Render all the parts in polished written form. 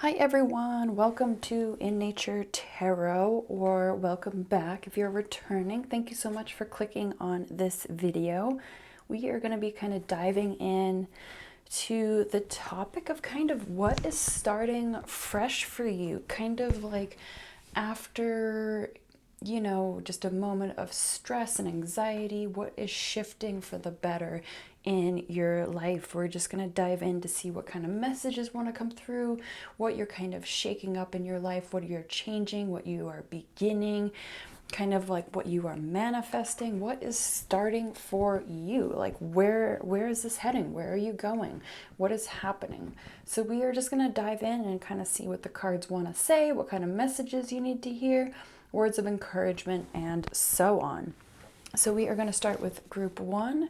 Hi everyone, welcome to In Nature Tarot, or welcome back if you're returning. Thank you so much for clicking on this video. We are going to be kind of diving in to the topic of kind of what is starting fresh for you, kind of like after just a moment of stress and anxiety, what is shifting for the better in your life. We're just going to dive in to see what kind of messages want to come through, what you're kind of shaking up in your life, what you're changing, what you are beginning, kind of like what you are manifesting, what is starting for you, like where is this heading, where are you going, what is happening. So we are just going to dive in and kind of see what the cards want to say, what kind of messages you need to hear, words of encouragement, and so on. So we are going to start with group 1,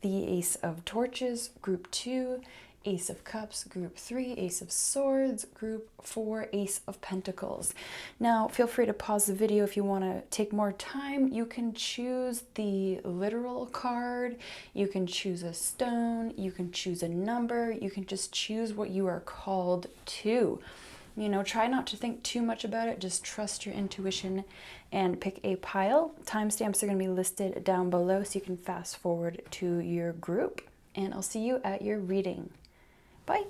the Ace of Torches, group 2, Ace of Cups, group 3, Ace of Swords, group 4, Ace of Pentacles. Now, feel free to pause the video if you want to take more time. You can choose the literal card, you can choose a stone, you can choose a number, you can just choose what you are called to. Try not to think too much about it. Just trust your intuition and pick a pile. Timestamps are going to be listed down below so you can fast forward to your group. And I'll see you at your reading. Bye.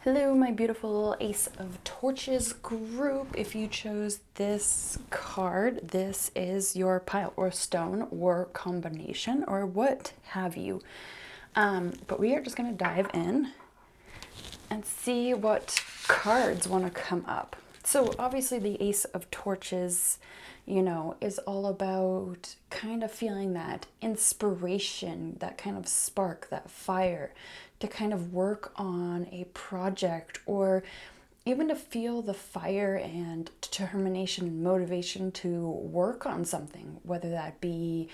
Hello, my beautiful Ace of Torches group. If you chose this card, this is your pile or stone or combination or what have you. But we are just going to dive in and see what cards want to come up. So obviously the Ace of Torches, is all about kind of feeling that inspiration, that kind of spark, that fire to kind of work on a project, or even to feel the fire and determination and motivation to work on something, whether that be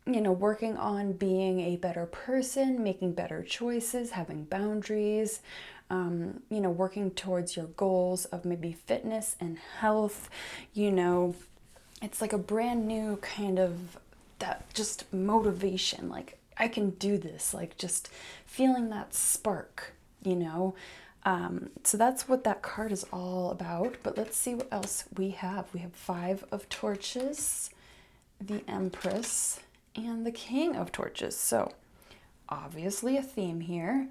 working on being a better person, making better choices, having boundaries, working towards your goals of maybe fitness and health. It's like a brand new kind of that just motivation, like I can do this, like just feeling that spark. So that's what that card is all about. But let's see what else we have. We have 5 of Torches, the Empress, and the King of Torches. So obviously a theme here.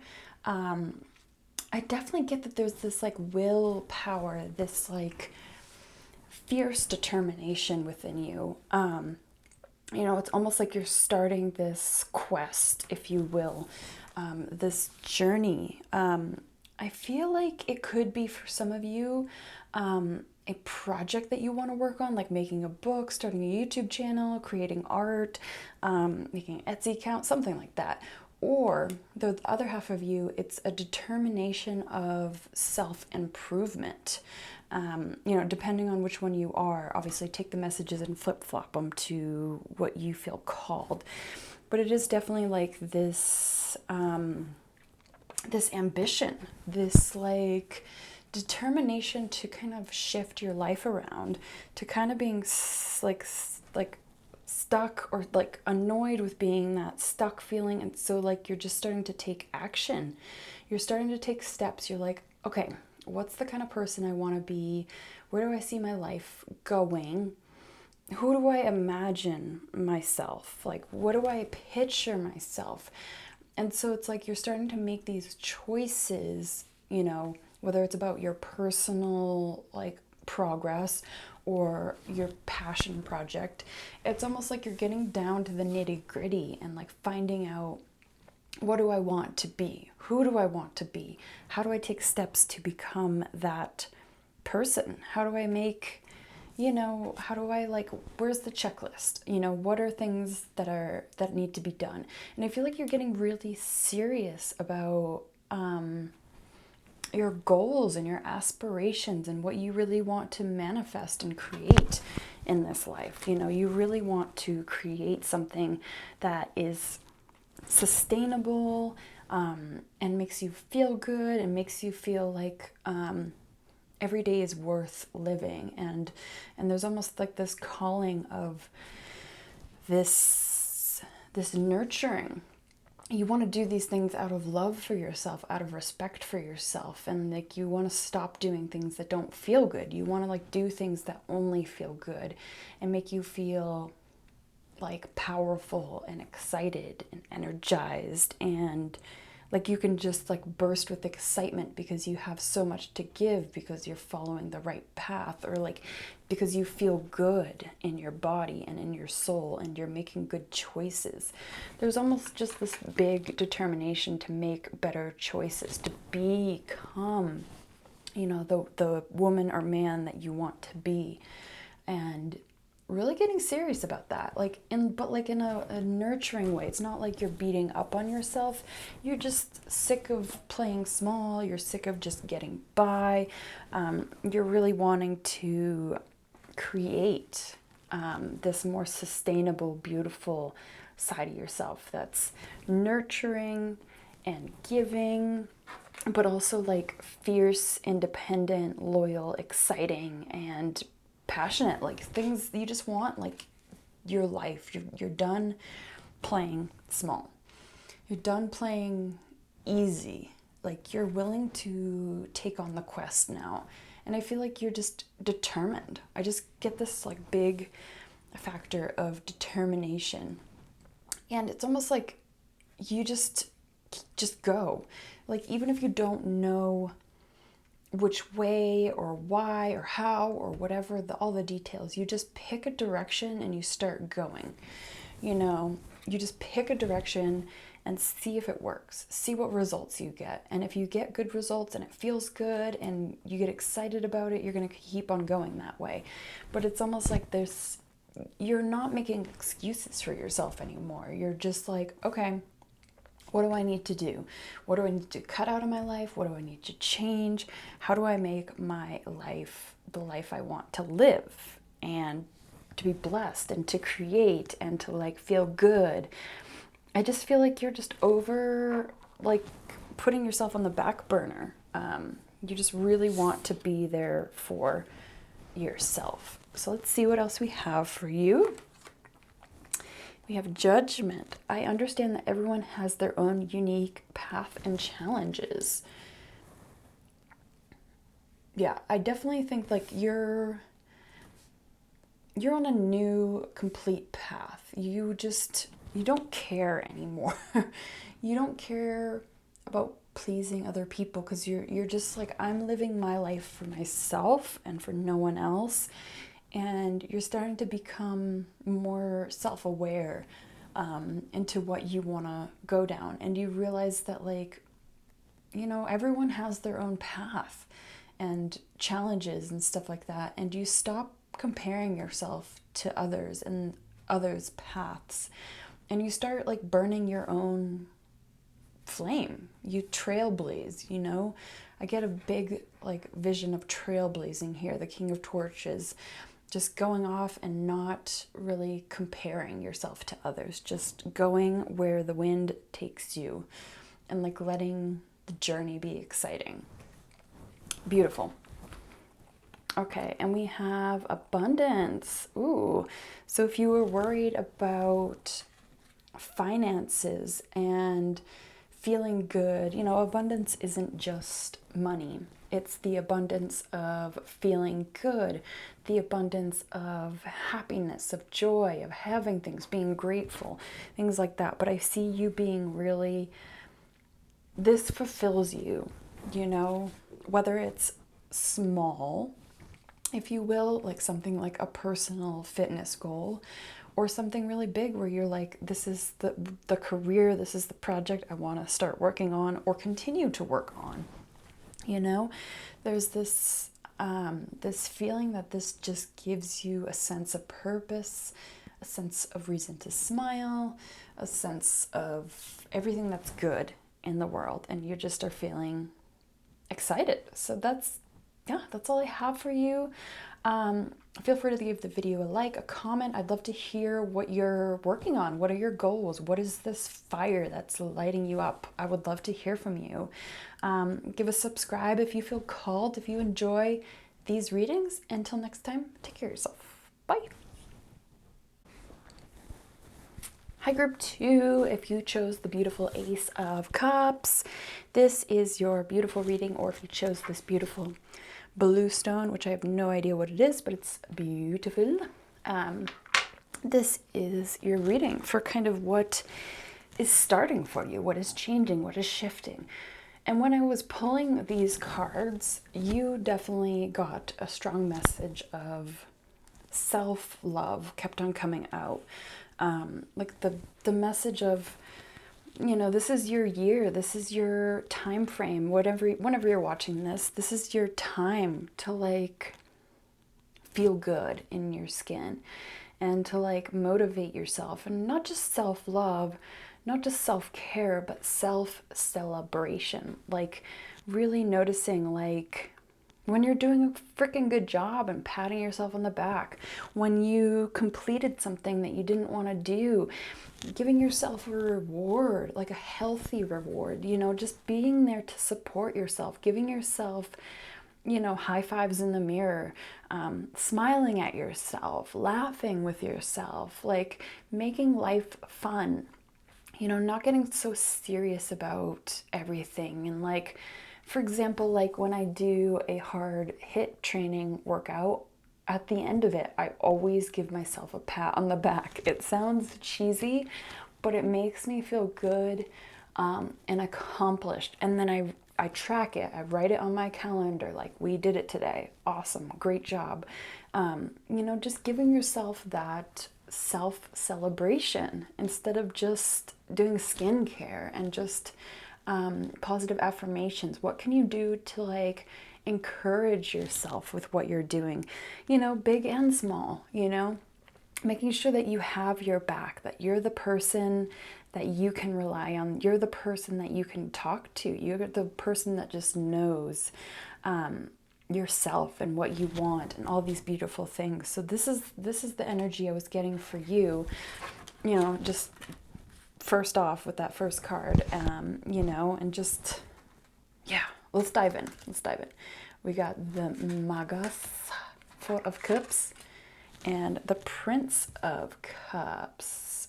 I definitely get that there's this like willpower, this like fierce determination within you. It's almost like you're starting this quest, if you will, this journey. I feel like it could be for some of you a project that you want to work on, like making a book, starting a YouTube channel, creating art, making an Etsy account, something like that. Or the other half of you, it's a determination of self-improvement. Depending on which one you are, obviously take the messages and flip-flop them to what you feel called. But it is definitely like this, this ambition, this like determination to kind of shift your life around, to kind of being like stuck or like annoyed with being that stuck feeling. And so like you're just starting to take action. You're starting to take steps. You're like, okay, what's the kind of person I want to be? Where do I see my life going? Who do I imagine myself? Like, what do I picture myself? And so it's like you're starting to make these choices, whether it's about your personal like progress or your passion project. It's almost like you're getting down to the nitty-gritty and like finding out, what do I want to be? Who do I want to be? How do I take steps to become that person? How do I make, how do I like, where's the checklist? What are things that need to be done? And I feel like you're getting really serious about your goals and your aspirations and what you really want to manifest and create in this life. You really want to create something that is sustainable, and makes you feel good and makes you feel like every day is worth living. And there's almost like this calling of this nurturing you want to do these things out of love for yourself, out of respect for yourself, and like you want to stop doing things that don't feel good. You want to like do things that only feel good and make you feel like powerful and excited and energized, and like you can just like burst with excitement because you have so much to give, because you're following the right path, or like because you feel good in your body and in your soul and you're making good choices. There's almost just this big determination to make better choices, to become, you know, the woman or man that you want to be. And really getting serious about that, but in a nurturing way. It's not like you're beating up on yourself. You're just sick of playing small. You're sick of just getting by. You're really wanting to create this more sustainable, beautiful side of yourself that's nurturing and giving, but also like fierce, independent, loyal, exciting, and passionate, like things you just want, like your life. You're done playing small. You're done playing easy. Like you're willing to take on the quest now. And I feel like you're just determined. I just get this like big factor of determination. And it's almost like you just go. Like even if you don't know which way or why or how or whatever, all the details, you just pick a direction and you start going. You know, you just pick a direction and see if it works, see what results you get. And if you get good results and it feels good and you get excited about it, you're going to keep on going that way. But it's almost like you're not making excuses for yourself anymore. You're just like, okay, what do I need to do? What do I need to cut out of my life? What do I need to change? How do I make my life the life I want to live and to be blessed and to create and to like feel good? I just feel like you're just over like putting yourself on the back burner. You just really want to be there for yourself. So let's see what else we have for you. We have Judgment. I understand that everyone has their own unique path and challenges. Yeah, I definitely think like you're on a new, complete path. You don't care anymore. You don't care about pleasing other people because you're just like, I'm living my life for myself and for no one else. And you're starting to become more self-aware into what you want to go down. And you realize that, like, you know, everyone has their own path and challenges and stuff like that. And you stop comparing yourself to others and others' paths. And you start, like, burning your own flame. You trailblaze, you know? I get a big, like, vision of trailblazing here, the King of Torches. Just going off and not really comparing yourself to others. Just going where the wind takes you and like letting the journey be exciting. Beautiful. Okay, and we have Abundance. Ooh, so if you were worried about finances and feeling good, you know, abundance isn't just money. It's the abundance of feeling good, the abundance of happiness, of joy, of having things, being grateful, things like that. But I see you being really, this fulfills you, you know, whether it's small, if you will, like something like a personal fitness goal, or something really big where you're like, this is the career, this is the project I want to start working on or continue to work on. You know, there's this this feeling that this just gives you a sense of purpose, a sense of reason to smile, a sense of everything that's good in the world, and you just are feeling excited. So that's all I have for you. Feel free to give the video a like, a comment. I'd love to hear what you're working on. What are your goals? What is this fire that's lighting you up? I would love to hear from you. Give a subscribe if you feel called, if you enjoy these readings. Until next time, take care of yourself. Bye. Hi, group 2. If you chose the beautiful Ace of Cups, this is your beautiful reading, or if you chose this beautiful blue stone, which I have no idea what it is, but it's beautiful. This is your reading for kind of what is starting for you, what is changing, what is shifting. And when I was pulling these cards, you definitely got a strong message of self-love kept on coming out. Like the message of, you know, this is your year, this is your time frame, whenever you're watching this is your time to like feel good in your skin and to like motivate yourself, and not just self-love, not just self-care, but self-celebration. Like really noticing like when you're doing a freaking good job and patting yourself on the back, when you completed something that you didn't want to do, giving yourself a reward, like a healthy reward, you know, just being there to support yourself, giving yourself, you know, high fives in the mirror, smiling at yourself, laughing with yourself, like making life fun, you know, not getting so serious about everything. And like, for example, like when I do a hard hit training workout, at the end of it, I always give myself a pat on the back. It sounds cheesy, but it makes me feel good and accomplished. And then I track it. I write it on my calendar, like we did it today. Awesome, great job. You know, just giving yourself that self-celebration instead of just doing skincare and just positive affirmations. What can you do to like encourage yourself with what you're doing, you know, big and small, you know, making sure that you have your back, that you're the person that you can rely on, you're the person that you can talk to, you're the person that just knows yourself and what you want and all these beautiful things. So this is the energy I was getting for you, you know, just first off with that first card, you know, and just, yeah, let's dive in. We got the Magas, Four of Cups, and the Prince of Cups.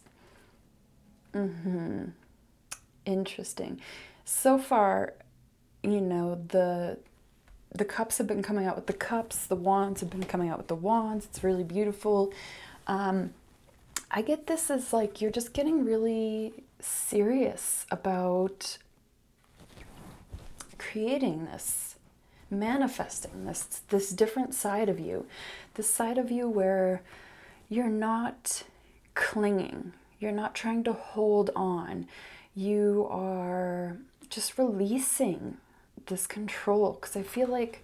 Interesting. So far, you know, the cups have been coming out with the cups, the wands have been coming out with the wands. It's really beautiful. I get this as like you're just getting really serious about creating this, manifesting this different side of you, this side of you where you're not clinging, you're not trying to hold on, you are just releasing this control. Because I feel like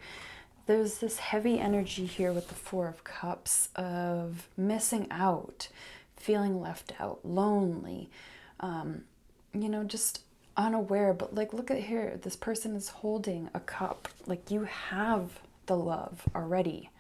there's this heavy energy here with the Four of Cups of missing out, feeling left out, lonely, you know, just unaware. But like, look at here, this person is holding a cup. Like, you have the love already.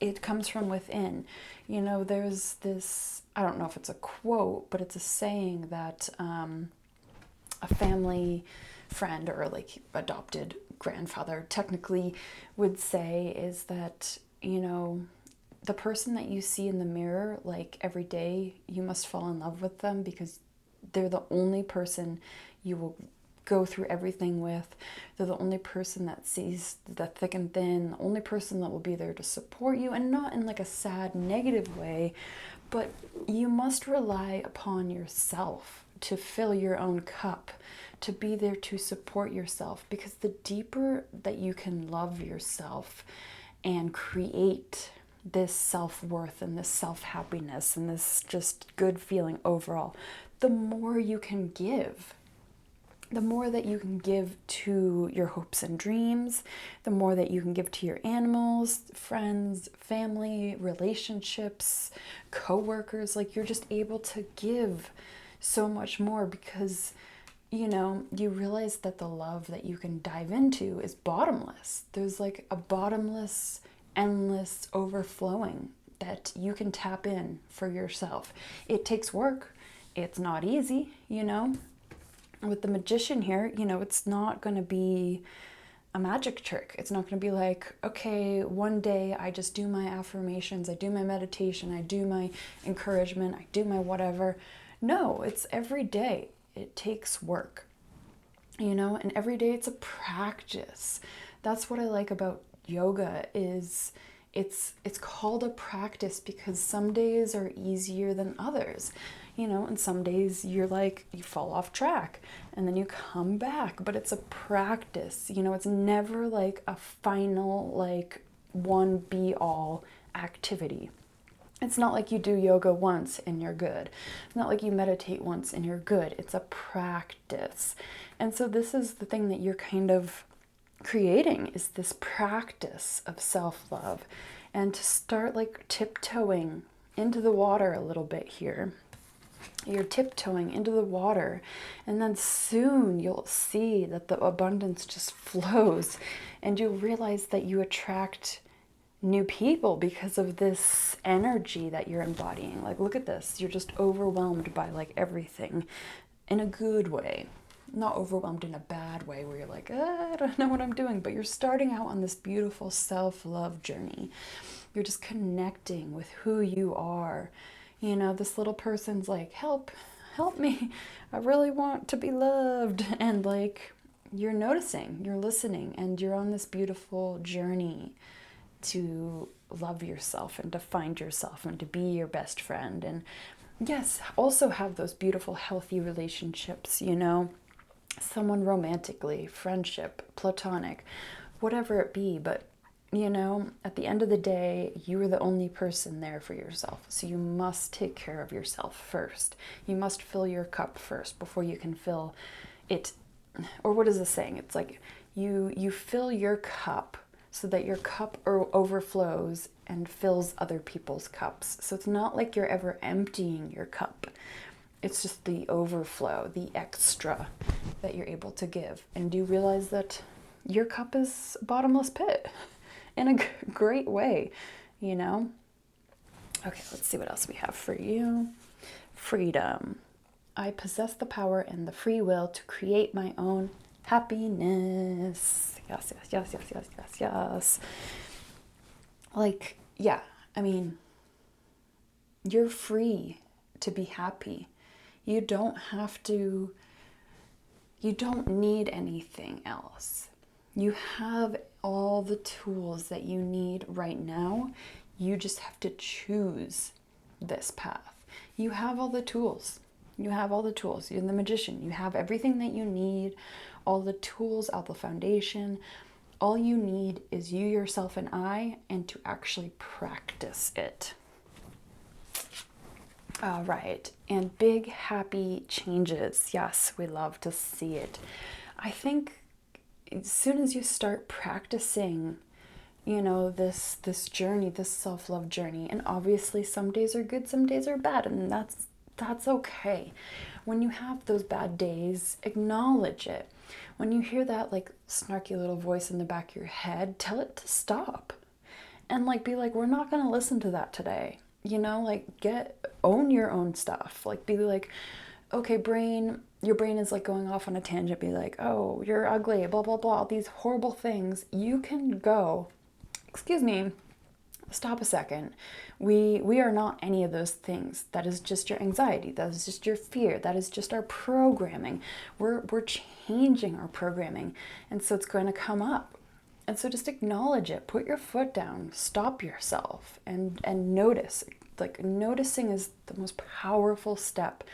It comes from within. You know, there's this, I don't know if it's a quote, but it's a saying that a family friend or like adopted grandfather technically would say is that, you know, the person that you see in the mirror, like every day, you must fall in love with them because they're the only person you will go through everything with. They're the only person that sees the thick and thin, the only person that will be there to support you, and not in like a sad, negative way, but you must rely upon yourself to fill your own cup, to be there to support yourself, because the deeper that you can love yourself and create this self-worth and this self-happiness and this just good feeling overall, the more you can give. The more that you can give to your hopes and dreams, the more that you can give to your animals, friends, family, relationships, co-workers. Like, you're just able to give so much more because, you know, you realize that the love that you can dive into is bottomless. There's like a bottomless, endless overflowing that you can tap in for yourself. It takes work. It's not easy, you know. With the Magician here, you know, it's not going to be a magic trick. It's not going to be like, okay, one day I just do my affirmations, I do my meditation, I do my encouragement, I do my whatever. No, it's every day. It takes work, you know, and every day it's a practice. That's what I like about yoga is it's called a practice because some days are easier than others, you know, and some days you're like you fall off track and then you come back, but it's a practice, you know. It's never like a final like one be all activity. It's not like you do yoga once and you're good. It's not like you meditate once and you're good. It's a practice. And so this is the thing that you're kind of creating, is this practice of self-love. And to start like tiptoeing into the water a little bit here. You're tiptoeing into the water, and then soon you'll see that the abundance just flows, and you'll realize that you attract new people because of this energy that you're embodying. Like, look at this. You're just overwhelmed by like everything in a good way, not overwhelmed in a bad way where you're like, I don't know what I'm doing, but you're starting out on this beautiful self-love journey. You're just connecting with who you are. You know, this little person's like, help me. I really want to be loved. And like, you're noticing, you're listening, and you're on this beautiful journey to love yourself and to find yourself and to be your best friend. And yes, also have those beautiful, healthy relationships, you know, someone romantically, friendship, platonic, whatever it be. But, you know, at the end of the day, you are the only person there for yourself. So you must take care of yourself first. You must fill your cup first before you can fill it. Or what is the saying? It's like you fill your cup so that your cup overflows and fills other people's cups. So it's not like you're ever emptying your cup. It's just the overflow, the extra that you're able to give. And do you realize that your cup is a bottomless pit in a great way, you know? Okay, let's see what else we have for you. Freedom. I possess the power and the free will to create my own happiness. Yes, yes, yes, yes, yes, yes, yes. Like, yeah, I mean, you're free to be happy. You don't need anything else. You have all the tools that you need right now. You just have to choose this path. You have all the tools. You have all the tools. You're the magician. You have everything that you need, all the tools, all the foundation. All you need is you, yourself, and I, and to actually practice it. All right. And big, happy changes. Yes, we love to see it. I think as soon as you start practicing, you know, this journey, this self-love journey, and obviously some days are good, some days are bad, and that's okay. When you have those bad days, acknowledge it. When you hear that like snarky little voice in the back of your head, tell it to stop. And like be like, we're not going to listen to that today. You know, like own your own stuff. Like be like, okay, brain, your brain is like going off on a tangent. Be like, oh, you're ugly, blah, blah, blah, these horrible things. You can go, excuse me, stop a second. We are not any of those things. That is just your anxiety. That is just your fear. That is just our programming. We're changing our programming. And so it's going to come up. And so just acknowledge it. Put your foot down. Stop yourself and notice. Like noticing is the most powerful step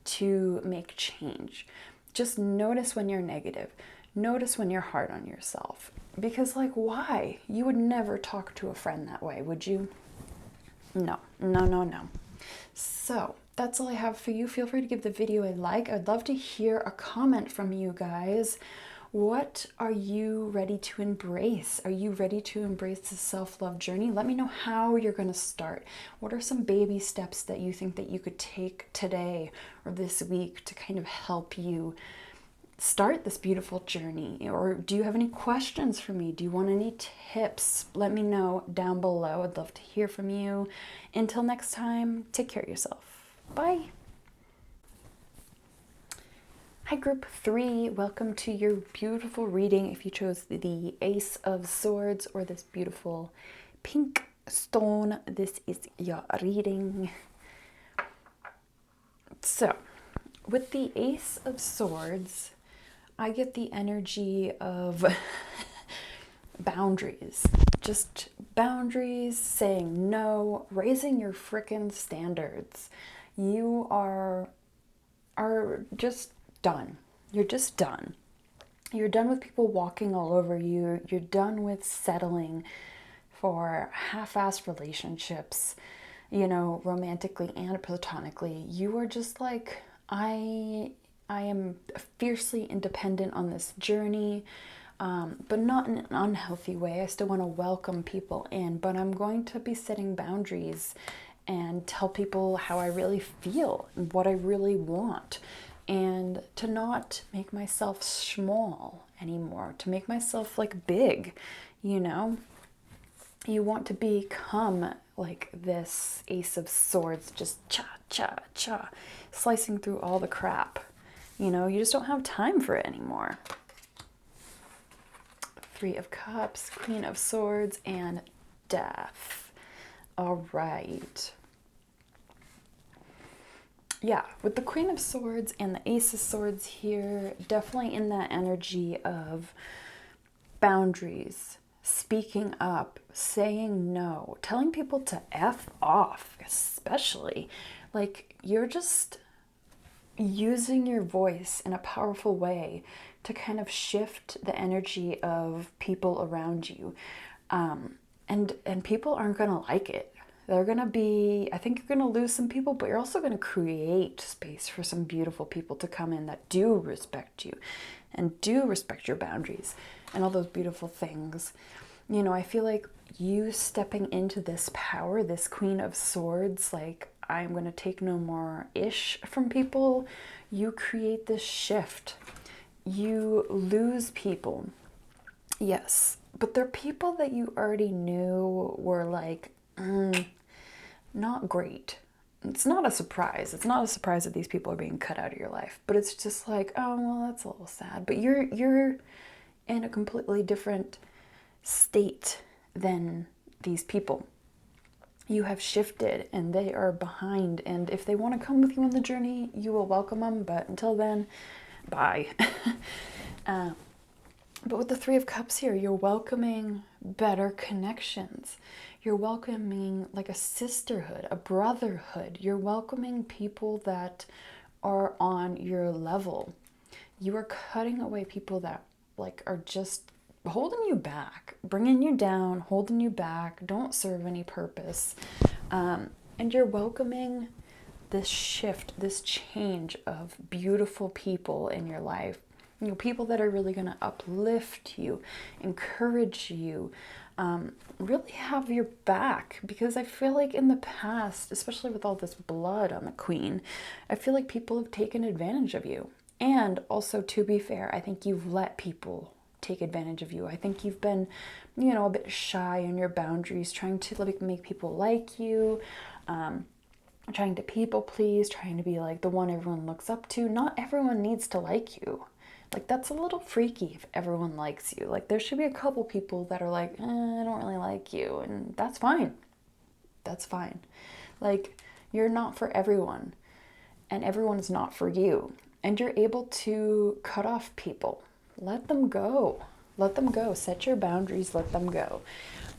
to make change. Just notice when you're negative. Notice when you're hard on yourself. Because like, why? You would never talk to a friend that way, would you? No, no, no, no. So that's all I have for you. Feel free to give the video a like. I'd love to hear a comment from you guys. What are you ready to embrace? Are you ready to embrace the self-love journey? Let me know how you're going to start. What are some baby steps that you think that you could take today or this week to kind of help you start this beautiful journey? Or do you have any questions for me? Do you want any tips? Let me know down below. I'd love to hear from you. Until next time, take care of yourself. Bye. Hi, group 3. Welcome to your beautiful reading. If you chose the Ace of Swords or this beautiful pink stone, this is your reading So, with the Ace of Swords, I get the energy of boundaries. Just boundaries, saying no, raising your frickin' standards. You are just done. You're just done. You're done with people walking all over you. You're done with settling for half-assed relationships, you know, romantically and platonically. You are just like, I am fiercely independent on this journey, but not in an unhealthy way. I still want to welcome people in, but I'm going to be setting boundaries and tell people how I really feel and what I really want, and to not make myself small anymore, to make myself like big, you know? You want to become like this Ace of Swords, just cha, cha, cha, slicing through all the crap. You know, you just don't have time for it anymore. Three of Cups, Queen of Swords, and Death. All right. Yeah, with the Queen of Swords and the Ace of Swords here, definitely in that energy of boundaries, speaking up, saying no, telling people to F off, especially. Like, you're just using your voice in a powerful way to kind of shift the energy of people around you. And people aren't going to like it. They're going to be, I think you're going to lose some people, but you're also going to create space for some beautiful people to come in that do respect you and do respect your boundaries and all those beautiful things. You know, I feel like you stepping into this power, this Queen of Swords, like, I'm going to take no more ish from people. You create this shift. You lose people. Yes, but they're people that you already knew were like, not great. It's not a surprise. It's not a surprise that these people are being cut out of your life. But it's just like, oh, well, that's a little sad. But you're in a completely different state than these people. You have shifted and they are behind. And if they want to come with you on the journey, you will welcome them. But until then, bye. But with the Three of Cups here, you're welcoming better connections. You're welcoming like a sisterhood, a brotherhood. You're welcoming people that are on your level. You are cutting away people that like are just holding you back, bringing you down, holding you back, don't serve any purpose. And you're welcoming this shift, this change of beautiful people in your life. You know, people that are really going to uplift you, encourage you, really have your back. Because I feel like in the past, especially with all this blood on the Queen, I feel like people have taken advantage of you. And also, to be fair, I think you've let people take advantage of you. I think you've been, you know, a bit shy on your boundaries, trying to like make people like you, trying to people please, trying to be like the one everyone looks up to. Not everyone needs to like you. Like, that's a little freaky if everyone likes you. Like, there should be a couple people that are like, I don't really like you. And that's fine. That's fine. Like, you're not for everyone. And everyone is not for you. And you're able to cut off people. Let them go. Let them go. Set your boundaries. Let them go.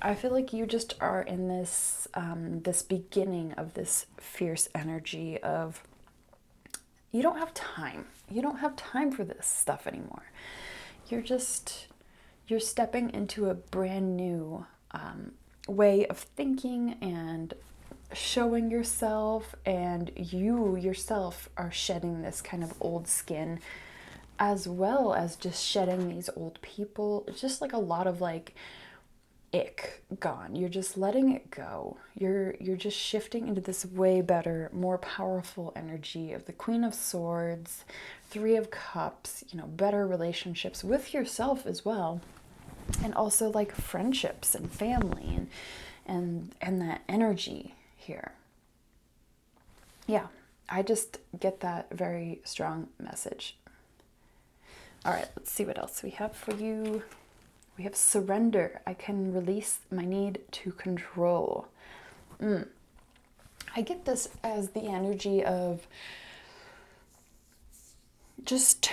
I feel like you just are in this, this beginning of this fierce energy of, you don't have time. You don't have time for this stuff anymore. You're stepping into a brand new way of thinking and showing yourself, and you yourself are shedding this kind of old skin, as well as just shedding these old people. It's just like a lot of like ick gone. You're just letting it go. You're just shifting into this way better, more powerful energy of the Queen of Swords, Three of Cups, you know, better relationships with yourself as well. And also like friendships and family and that energy here. Yeah, I just get that very strong message. All right, let's see what else we have for you. We have surrender. I can release my need to control. I get this as the energy of just,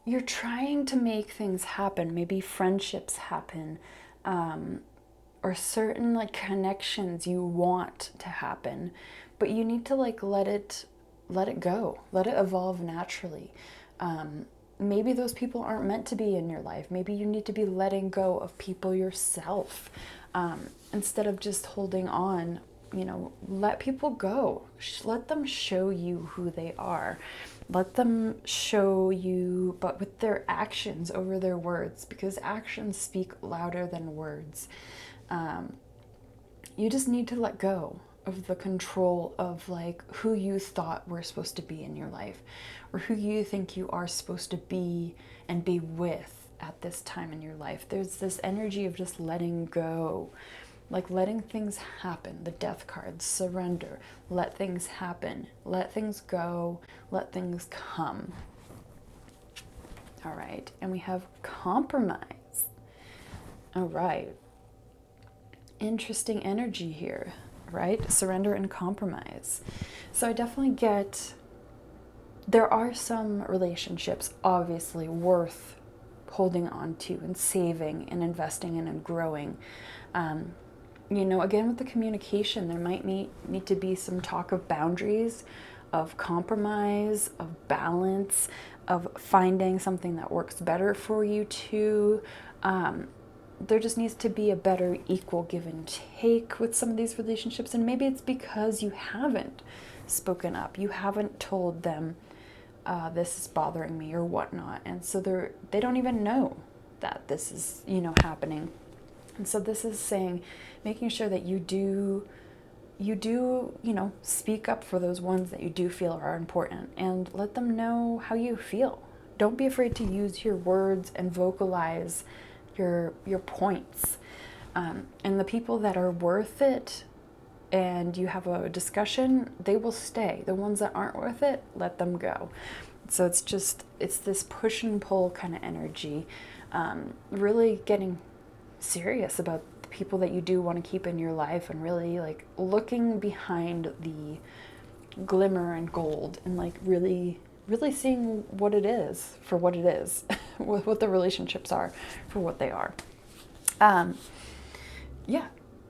you're trying to make things happen. Maybe friendships happen, or certain like connections you want to happen, but you need to like let it go, let it evolve naturally. Maybe those people aren't meant to be in your life. Maybe you need to be letting go of people yourself, instead of just holding on. Let people go. Let them show you who they are. Let them show you, but with their actions over their words, because actions speak louder than words. You just need to let go of the control of like who you thought were supposed to be in your life, or who you think you are supposed to be and be with at this time in your life. There's this energy of just letting go, like letting things happen. The death cards, surrender, let things happen, let things go, let things come. All right, and we have compromise. All right, interesting energy here, right? Surrender and compromise. So I definitely get, there are some relationships obviously worth holding on to and saving and investing in and growing. Again, with the communication, there might need to be some talk of boundaries, of compromise, of balance, of finding something that works better for you two. There just needs to be a better equal give and take with some of these relationships. And maybe it's because you haven't spoken up. You haven't told them, this is bothering me or whatnot. And so they don't even know that this is, happening. And so this is saying, making sure that you do, speak up for those ones that you do feel are important, and let them know how you feel. Don't be afraid to use your words and vocalize your points. And the people that are worth it and you have a discussion, they will stay. The ones that aren't worth it, let them go. So it's this push and pull kind of energy. Really getting serious about the people that you do want to keep in your life, and really like looking behind the glimmer and gold, and like really seeing what it is for what it is, what the relationships are for what they are. Yeah,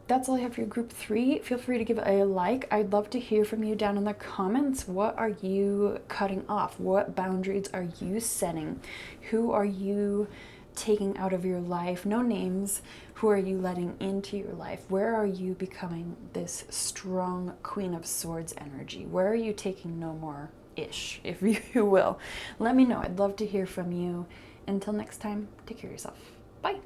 that's all I have for your group 3. Feel free to give it a like. I'd love to hear from you down in the comments. What are you cutting off? What boundaries are you setting? Who are you taking out of your life? No names. Who are you letting into your life? Where are you becoming this strong Queen of Swords energy? Where are you taking no more ish, if you will? Let me know. I'd love to hear from you. Until next time, take care of yourself. Bye.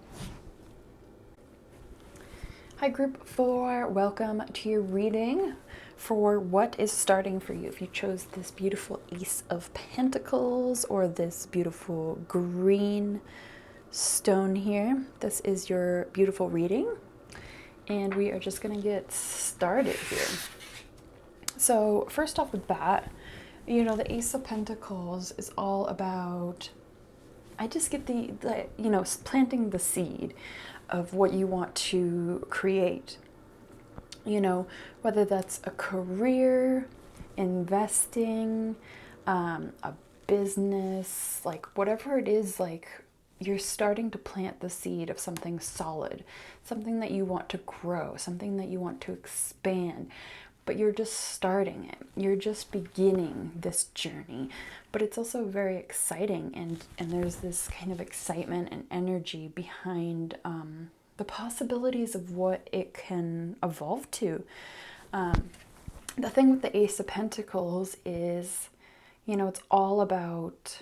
Hi group 4, welcome to your reading for what is starting for you. If you chose this beautiful Ace of Pentacles or this beautiful green stone here, this is your beautiful reading, and we are just gonna get started here. So first off the bat, the Ace of Pentacles is all about, I just get the planting the seed of what you want to create. Whether that's a career, investing, a business, like whatever it is, like you're starting to plant the seed of something solid, something that you want to grow, something that you want to expand, but you're just starting it. You're just beginning this journey, but it's also very exciting, and there's this kind of excitement and energy behind the possibilities of what it can evolve to. The thing with the Ace of Pentacles is, it's all about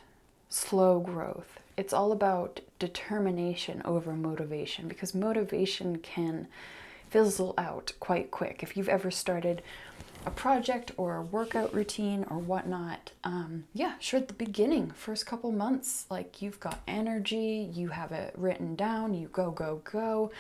slow growth. It's all about determination over motivation, because motivation can fizzle out quite quick. If you've ever started a project or a workout routine or whatnot, sure, at the beginning, first couple months, like you've got energy, you have it written down, you go.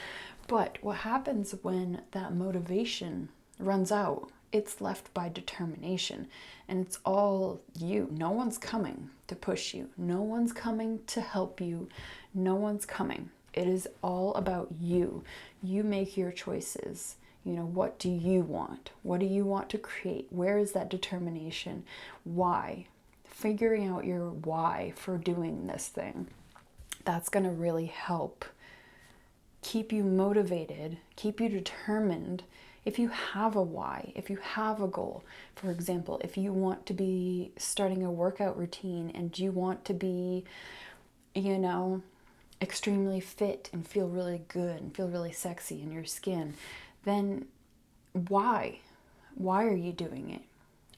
But what happens when that motivation runs out? It's left by determination, and it's all you. No one's coming to push you. No one's coming to help you. No one's coming. It is all about you. You make your choices. What do you want? What do you want to create? Where is that determination? Why? figuring out your why for doing this thing, that's going to really help keep you motivated, keep you determined. If you have a why, if you have a goal, for example, if you want to be starting a workout routine and you want to be, you know, extremely fit and feel really good and feel really sexy in your skin, then why? Why are you doing it?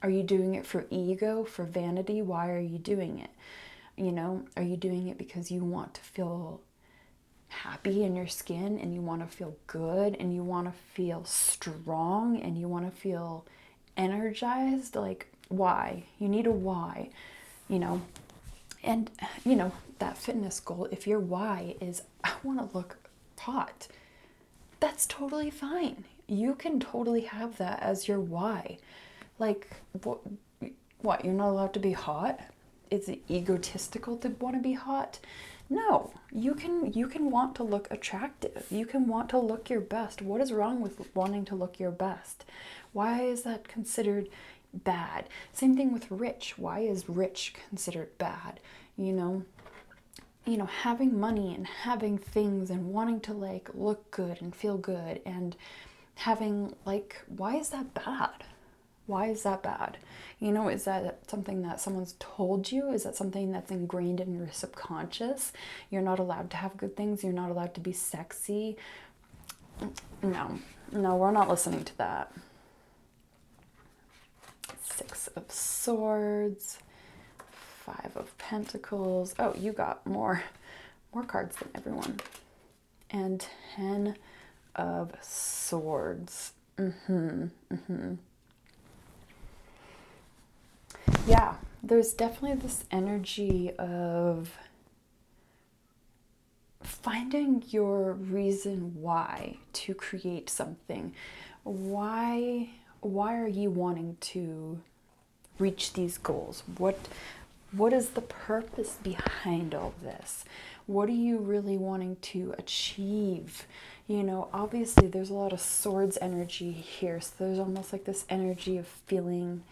Are you doing it for ego, for vanity? Why are you doing it? You know, are you doing it because you want to feel happy in your skin and you want to feel good and you want to feel strong and you want to feel energized? Like, why? You need a why, you know. And, you know, that fitness goal, if your why is, I want to look hot, that's totally fine. You can totally have that as your why. Like, what? You're not allowed to be hot? Is it egotistical to want to be hot? No, you can want to look attractive. You can want to look your best. What is wrong with wanting to look your best? Why is that considered bad? Same thing with rich. Why is rich considered bad? You know, having money and having things and wanting to like look good and feel good and having like, why is that bad? Why is that bad? You know, is that something that someone's told you? Is that something that's ingrained in your subconscious? You're not allowed to have good things. You're not allowed to be sexy. No, we're not listening to that. 6 of Swords, 5 of Pentacles. Oh, you got more cards than everyone. And 10 of Swords. Yeah, there's definitely this energy of finding your reason why to create something. Why are you wanting to reach these goals? What is the purpose behind all this? What are you really wanting to achieve? You know, obviously there's a lot of swords energy here. So there's almost like this energy of feeling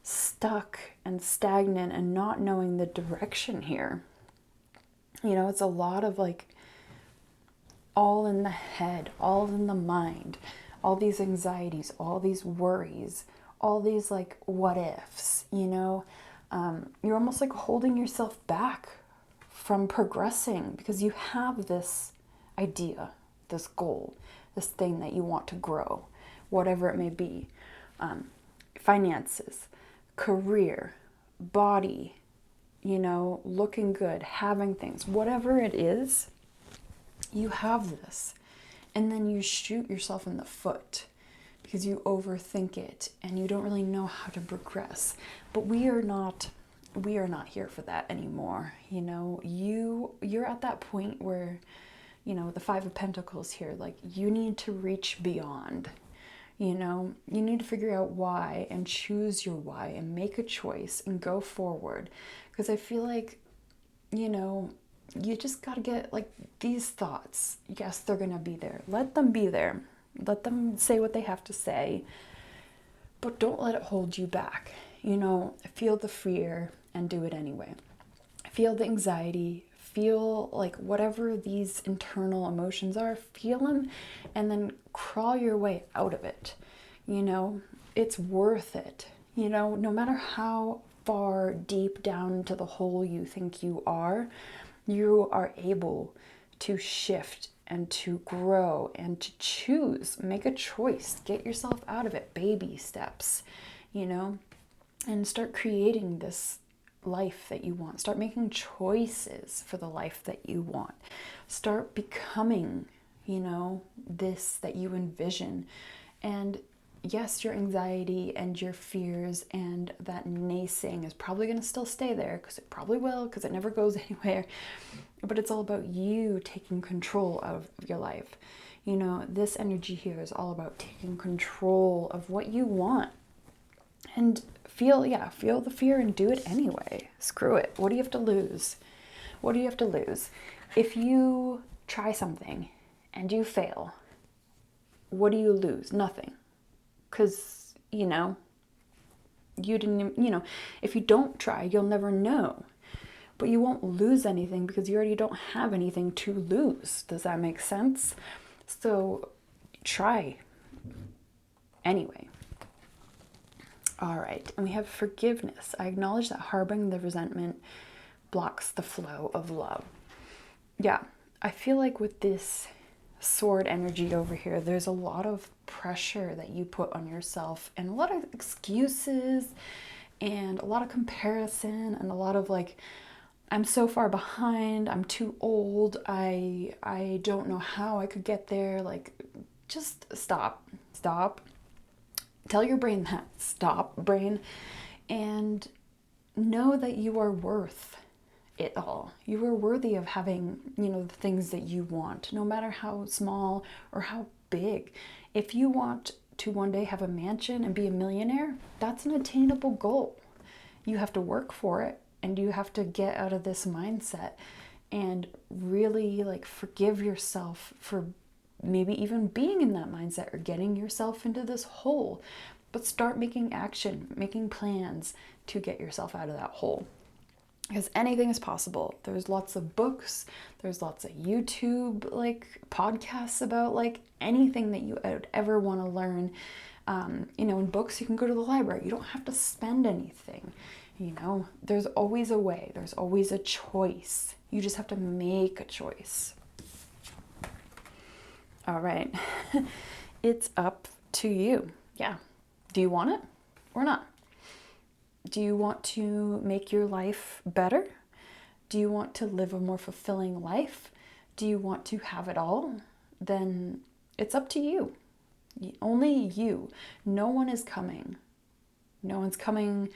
stuck and stagnant and not knowing the direction here. You know, it's a lot of like all in the head, all in the mind, all these anxieties, all these worries, all these like what ifs, you know. You're almost like holding yourself back from progressing because you have this idea, this goal, this thing that you want to grow, whatever it may be. Finances, career, body, you know, looking good, having things, whatever it is, you have this. And then you shoot yourself in the foot because you overthink it and you don't really know how to progress. But we are not here for that anymore. You know, you're at that point where, you know, the 5 of Pentacles here, like you need to reach beyond. You know, you need to figure out why and choose your why and make a choice and go forward. Because I feel like, you know, you just got to get like these thoughts. Yes, they're going to be there. Let them be there. Let them say what they have to say. But don't let it hold you back. You know, feel the fear and do it anyway. Feel the anxiety. Feel like whatever these internal emotions are, feel them and then crawl your way out of it. You know, it's worth it. You know, no matter how far deep down into the hole you think you are able to shift and to grow and to choose, make a choice, get yourself out of it, baby steps, you know, and start creating this life that you want. Start making choices for the life that you want. Start becoming, you know, this that you envision. And yes, your anxiety and your fears and that naysaying is probably going to still stay there, because it probably will, because it never goes anywhere. But it's all about you taking control of your life. You know, this energy here is all about taking control of what you want. And feel the fear and do it anyway. Screw it. What do you have to lose? What do you have to lose? If you try something and you fail, what do you lose? Nothing. Because, you know, You didn't, if you don't try, you'll never know. But you won't lose anything because you already don't have anything to lose. Does that make sense? So try anyway. All right, and we have forgiveness. I acknowledge that harboring the resentment blocks the flow of love. Yeah, I feel like with this sword energy over here, there's a lot of pressure that you put on yourself and a lot of excuses and a lot of comparison and a lot of like, I'm so far behind, I'm too old, I don't know how I could get there. Like, just stop. Tell your brain that. Stop, brain. And know that you are worth it all. You are worthy of having, the things that you want, no matter how small or how big. If you want to one day have a mansion and be a millionaire, that's an attainable goal. You have to work for it, and you have to get out of this mindset and really like forgive yourself for maybe even being in that mindset or getting yourself into this hole. But start making action, making plans to get yourself out of that hole. Because anything is possible. There's lots of books, there's lots of YouTube like podcasts about like anything that you would ever want to learn. In books you can go to the library. You don't have to spend anything. There's always a way. There's always a choice. You just have to make a choice. All right. It's up to you. Yeah. Do you want it or not? Do you want to make your life better? Do you want to live a more fulfilling life? Do you want to have it all? Then it's up to you. Only you. No one is coming. No one's coming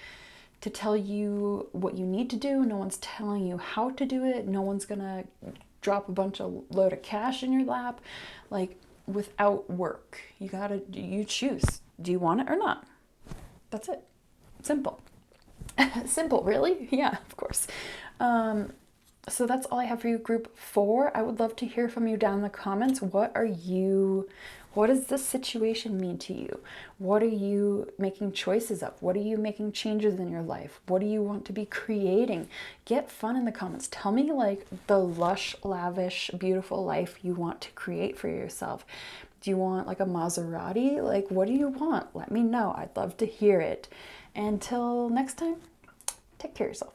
to tell you what you need to do. No one's telling you how to do it. No one's gonna drop a load of cash in your lap. Like, without work, you choose. Do you want it or not? That's it. Simple. Simple, really? Yeah, of course. So that's all I have for you, group 4. I would love to hear from you down in the comments. What does this situation mean to you? What are you making choices of? What are you making changes in your life? What do you want to be creating? Get fun in the comments. Tell me like the lush, lavish, beautiful life you want to create for yourself. Do you want like a Maserati? Like, what do you want? Let me know. I'd love to hear it. Until next time, take care of yourself.